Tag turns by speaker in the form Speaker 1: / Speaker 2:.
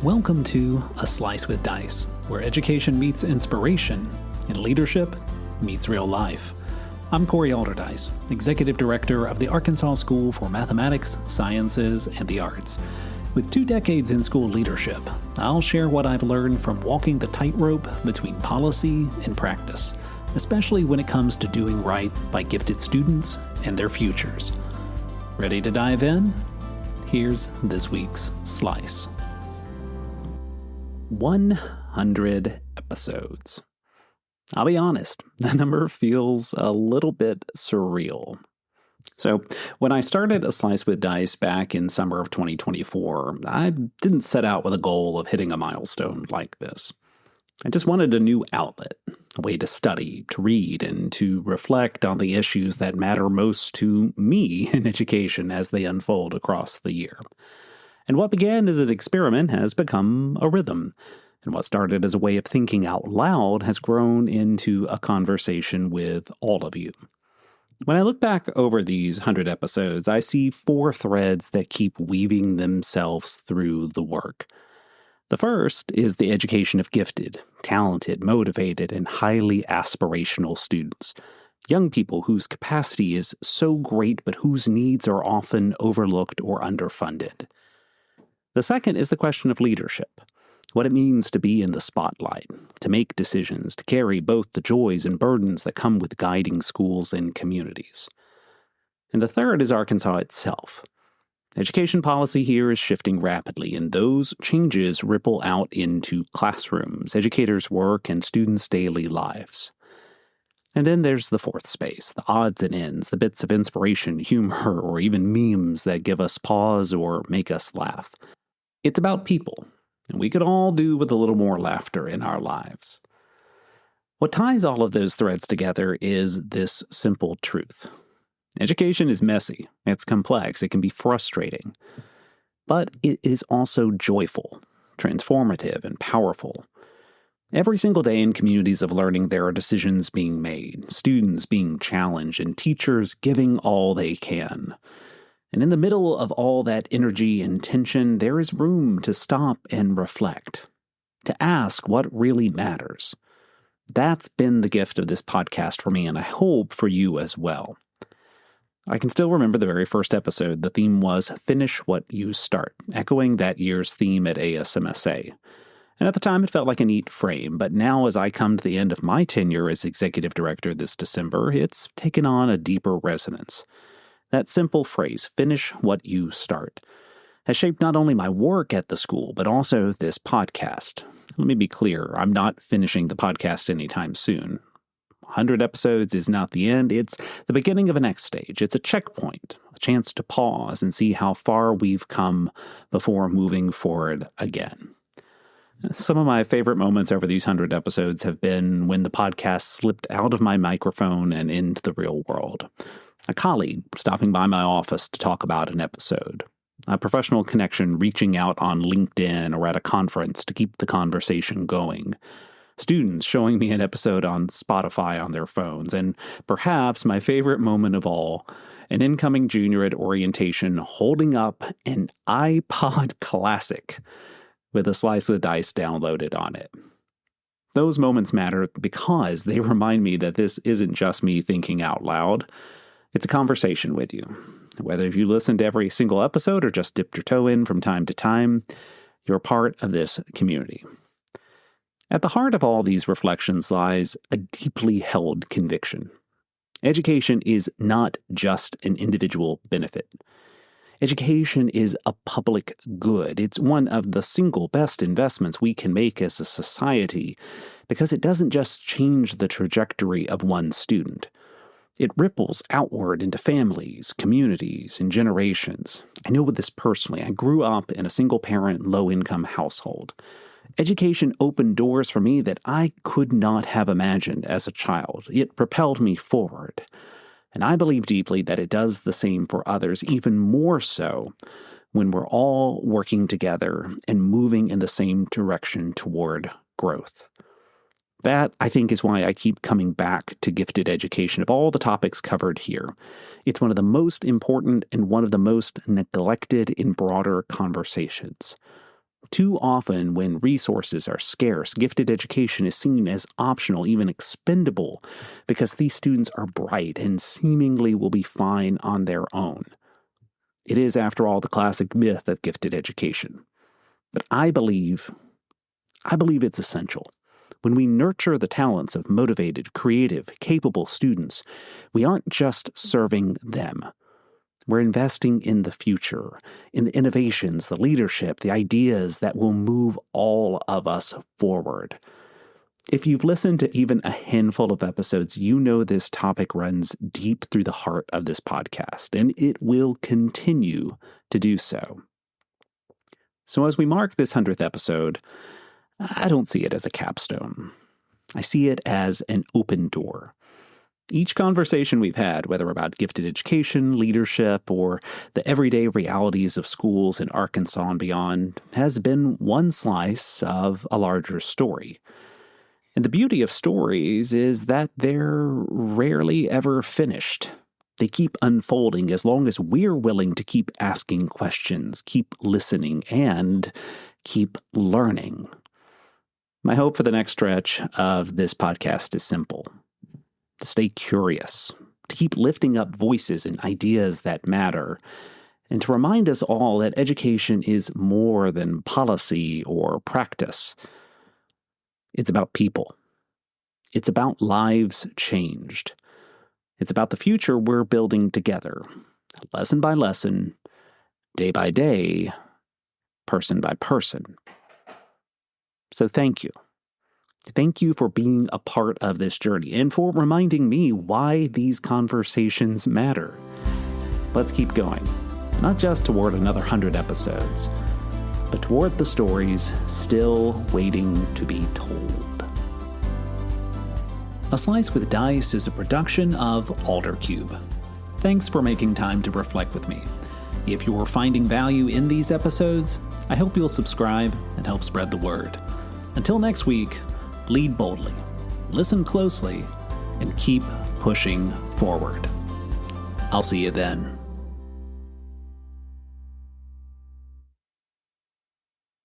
Speaker 1: Welcome to A Slice with Dice, where education meets inspiration and leadership meets real life. I'm Corey Alderdice, Executive Director of the Arkansas School for Mathematics, Sciences, and the Arts. With 2 decades in school leadership, I'll share what I've learned from walking the tightrope between policy and practice, especially when it comes to doing right by gifted students and their futures. Ready to dive in? Here's this week's Slice. 100 episodes. I'll be honest, the number feels a little bit surreal. So, when I started A Slice with Dice back in summer of 2024, I didn't set out with a goal of hitting a milestone like this. I just wanted a new outlet, a way to study, to read, and to reflect on the issues that matter most to me in education as they unfold across the year. And what began as an experiment has become a rhythm. And what started as a way of thinking out loud has grown into a conversation with all of you. When I look back over these 100 episodes, I see 4 threads that keep weaving themselves through the work. The first is the education of gifted, talented, motivated, and highly aspirational students. Young people whose capacity is so great but whose needs are often overlooked or underfunded. The second is the question of leadership, what it means to be in the spotlight, to make decisions, to carry both the joys and burdens that come with guiding schools and communities. And the third is Arkansas itself. Education policy here is shifting rapidly, and those changes ripple out into classrooms, educators' work, and students' daily lives. And then there's the fourth space, the odds and ends, the bits of inspiration, humor, or even memes that give us pause or make us laugh. It's about people, and we could all do with a little more laughter in our lives. What ties all of those threads together is this simple truth. Education is messy, it's complex, it can be frustrating, but it is also joyful, transformative, and powerful. Every single day in communities of learning, there are decisions being made, students being challenged, and teachers giving all they can. And in the middle of all that energy and tension, there is room to stop and reflect, to ask what really matters. That's been the gift of this podcast for me, and I hope for you as well. I can still remember the very first episode. The theme was Finish What You Start, echoing that year's theme at ASMSA. And at the time, it felt like a neat frame, but now as I come to the end of my tenure as executive director this December, it's taken on a deeper resonance. That simple phrase, finish what you start, has shaped not only my work at the school, but also this podcast. Let me be clear, I'm not finishing the podcast anytime soon. 100 episodes is not the end, it's the beginning of a next stage. It's a checkpoint, a chance to pause and see how far we've come before moving forward again. Some of my favorite moments over these 100 episodes have been when the podcast slipped out of my microphone and into the real world. A colleague stopping by my office to talk about an episode. A professional connection reaching out on LinkedIn or at a conference to keep the conversation going. Students showing me an episode on Spotify on their phones. And perhaps my favorite moment of all, an incoming junior at orientation holding up an iPod Classic with A Slice with Dice downloaded on it. Those moments matter because they remind me that this isn't just me thinking out loud. It's a conversation with you. Whether you listen to every single episode or just dipped your toe in from time to time, you're part of this community. At the heart of all these reflections lies a deeply held conviction. Education is not just an individual benefit. Education is a public good. It's one of the single best investments we can make as a society because it doesn't just change the trajectory of one student. It ripples outward into families, communities, and generations. I know this personally. I grew up in a single-parent, low-income household. Education opened doors for me that I could not have imagined as a child. It propelled me forward. And I believe deeply that it does the same for others, even more so when we're all working together and moving in the same direction toward growth. That, I think, is why I keep coming back to gifted education of all the topics covered here. It's one of the most important and one of the most neglected in broader conversations. Too often, when resources are scarce, gifted education is seen as optional, even expendable, because these students are bright and seemingly will be fine on their own. It is, after all, the classic myth of gifted education. But I believe it's essential. When we nurture the talents of motivated, creative, capable students, we aren't just serving them. We're investing in the future, in the innovations, the leadership, the ideas that will move all of us forward. If you've listened to even a handful of episodes, you know this topic runs deep through the heart of this podcast, and it will continue to do so. So as we mark this 100th episode, I don't see it as a capstone. I see it as an open door. Each conversation we've had, whether about gifted education, leadership, or the everyday realities of schools in Arkansas and beyond, has been one slice of a larger story. And the beauty of stories is that they're rarely ever finished. They keep unfolding as long as we're willing to keep asking questions, keep listening, and keep learning. My hope for the next stretch of this podcast is simple: to stay curious, to keep lifting up voices and ideas that matter, and to remind us all that education is more than policy or practice. It's about people. It's about lives changed. It's about the future we're building together, lesson by lesson, day by day, person by person. So thank you. Thank you for being a part of this journey and for reminding me why these conversations matter. Let's keep going, not just toward another 100 episodes, but toward the stories still waiting to be told. A Slice with Dice is a production of Aldercube. Thanks for making time to reflect with me. If you're finding value in these episodes, I hope you'll subscribe and help spread the word. Until next week, lead boldly, listen closely, and keep pushing forward. I'll see you then.